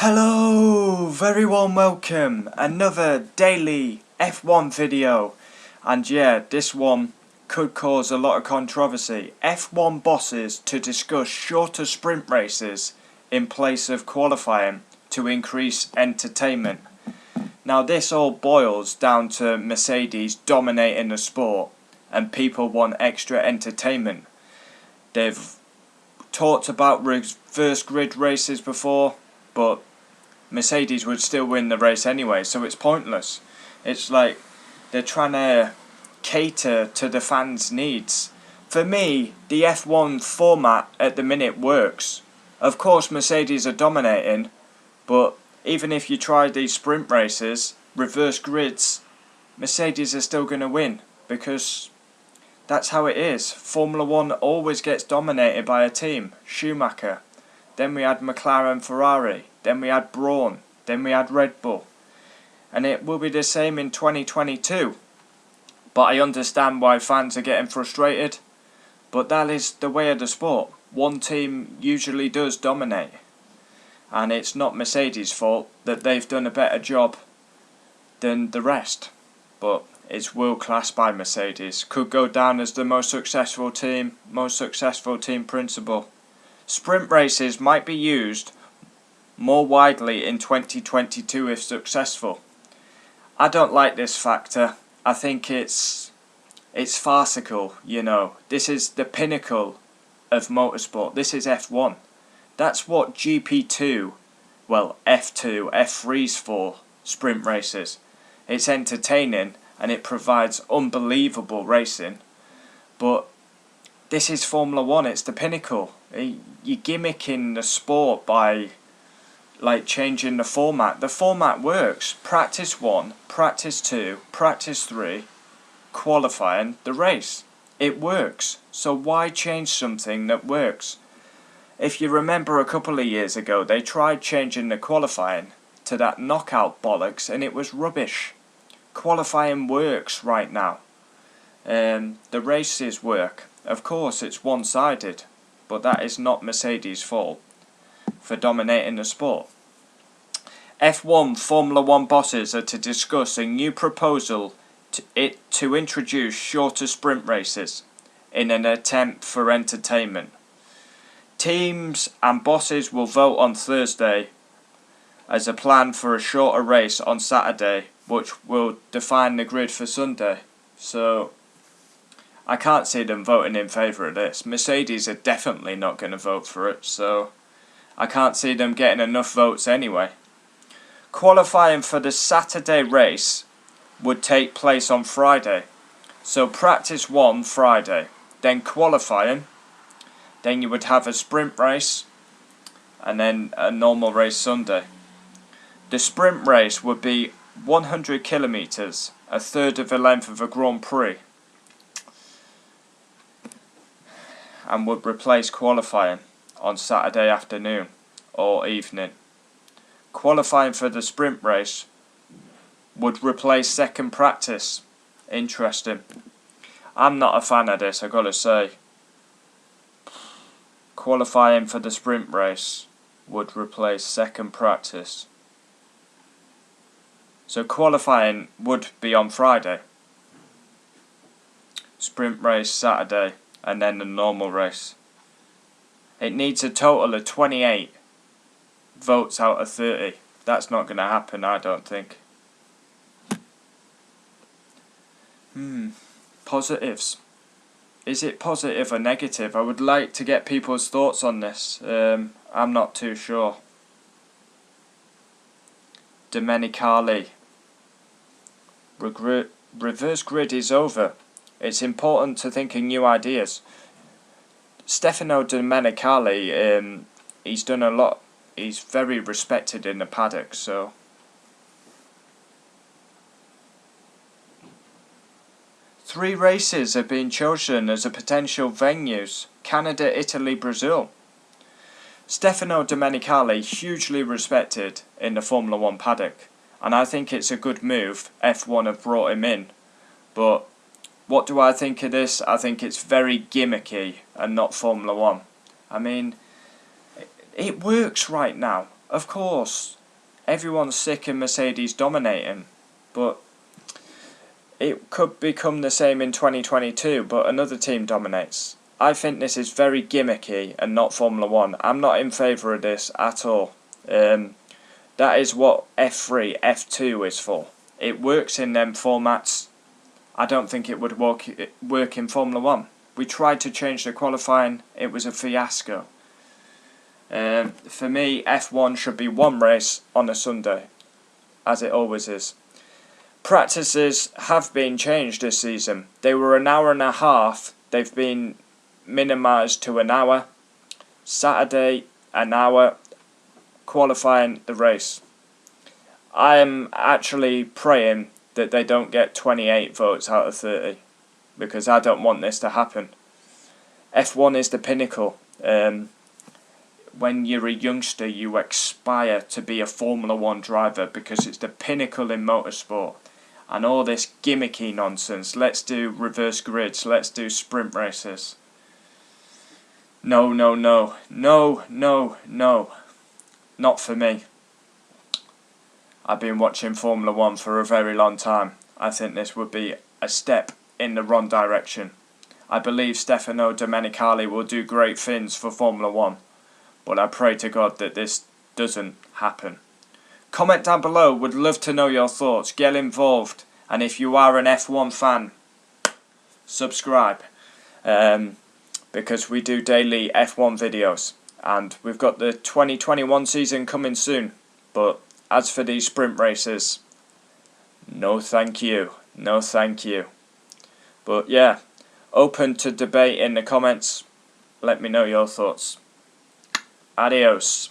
Hello, very warm welcome, another daily F1 video, and yeah, this one could cause a lot of controversy. F1 bosses to discuss shorter sprint races in place of qualifying to increase entertainment. Now this all boils down to Mercedes dominating the sport and people want extra entertainment. They've talked about reverse grid races before, but Mercedes would still win the race anyway, so it's pointless. It's like they're trying to cater to the fans' needs. For me, the F1 format at the minute works. Of course Mercedes are dominating, but even if you try these sprint races, reverse grids, Mercedes are still going to win, because that's how it is. Formula 1 always gets dominated by a team. Schumacher. Then we had McLaren, Ferrari. Then we had Brawn. Then we had Red Bull. And it will be the same in 2022. But I understand why fans are getting frustrated. But that is the way of the sport. One team usually does dominate. And it's not Mercedes' fault that they've done a better job than the rest. But it's world class by Mercedes. Could go down as the most successful team principal. Sprint races might be used more widely in 2022 if successful. I don't like this factor. I think it's farcical, you know. This is the pinnacle of motorsport. This is F1. That's what GP2, well F2, F3's for, sprint races. It's entertaining and it provides unbelievable racing, but this is Formula 1, it's the pinnacle. You're gimmicking the sport by like changing the format. The format works. Practice 1, practice 2, practice 3, qualifying, the race. It works. So why change something that works? If you remember a couple of years ago, they tried changing the qualifying to that knockout bollocks and it was rubbish. Qualifying works right now. The races work. Of course it's one-sided, but that is not Mercedes' fault for dominating the sport. F1 Formula 1 bosses are to discuss a new proposal to introduce shorter sprint races in an attempt for entertainment. Teams and bosses will vote on Thursday as a plan for a shorter race on Saturday, which will define the grid for Sunday. So I can't see them voting in favour of this. Mercedes are definitely not going to vote for it, so I can't see them getting enough votes anyway. Qualifying for the Saturday race would take place on Friday. So practice 1 Friday, then qualifying, then you would have a sprint race, and then a normal race Sunday. The sprint race would be 100 kilometres, a third of the length of a Grand Prix, and would replace qualifying on Saturday afternoon or evening. Qualifying for the sprint race would replace second practice. Interesting. I'm not a fan of this, I gotta say. Qualifying for the sprint race would replace second practice. So qualifying would be on Friday. Sprint race Saturday. And then the normal race. It needs a total of 28 votes out of 30. That's not going to happen, I don't think. Positives. Is it positive or negative? I would like to get people's thoughts on this. I'm not too sure. Domenicali. Reverse grid is over. It's important to think of new ideas. Stefano Domenicali, he's done a lot. He's very respected in the paddock, so. Three races have been chosen as a potential venues: Canada, Italy, Brazil. Stefano Domenicali, hugely respected in the Formula 1 paddock, and I think it's a good move. F1 have brought him in, but what do I think of this? I think it's very gimmicky and not Formula 1. I mean, it works right now. Of course, everyone's sick of Mercedes dominating, but it could become the same in 2022, but another team dominates. I think this is very gimmicky and not Formula 1. I'm not in favour of this at all. That is what F3, F2 is for. It works in them formats. I don't think it would work in Formula 1. We tried to change the qualifying, it was a fiasco. For me, F1 should be one race on a Sunday, as it always is. Practices have been changed this season. They were an hour and a half, they've been minimised to an hour. Saturday, an hour, qualifying the race. I am actually praying that they don't get 28 votes out of 30, because I don't want this to happen. F1 is the pinnacle. When you're a youngster, you aspire to be a Formula 1 driver because it's the pinnacle in motorsport. And all this gimmicky nonsense, let's do reverse grids, let's do sprint races. No, no, no, no, no, no, not for me. I've been watching Formula 1 for a very long time. I think this would be a step in the wrong direction. I believe Stefano Domenicali will do great things for Formula 1, but I pray to God that this doesn't happen. Comment down below, would love to know your thoughts, get involved, and if you are an F1 fan, subscribe, because we do daily F1 videos, and we've got the 2021 season coming soon, but as for these sprint races, no thank you, no thank you. But yeah, open to debate in the comments, let me know your thoughts. Adios.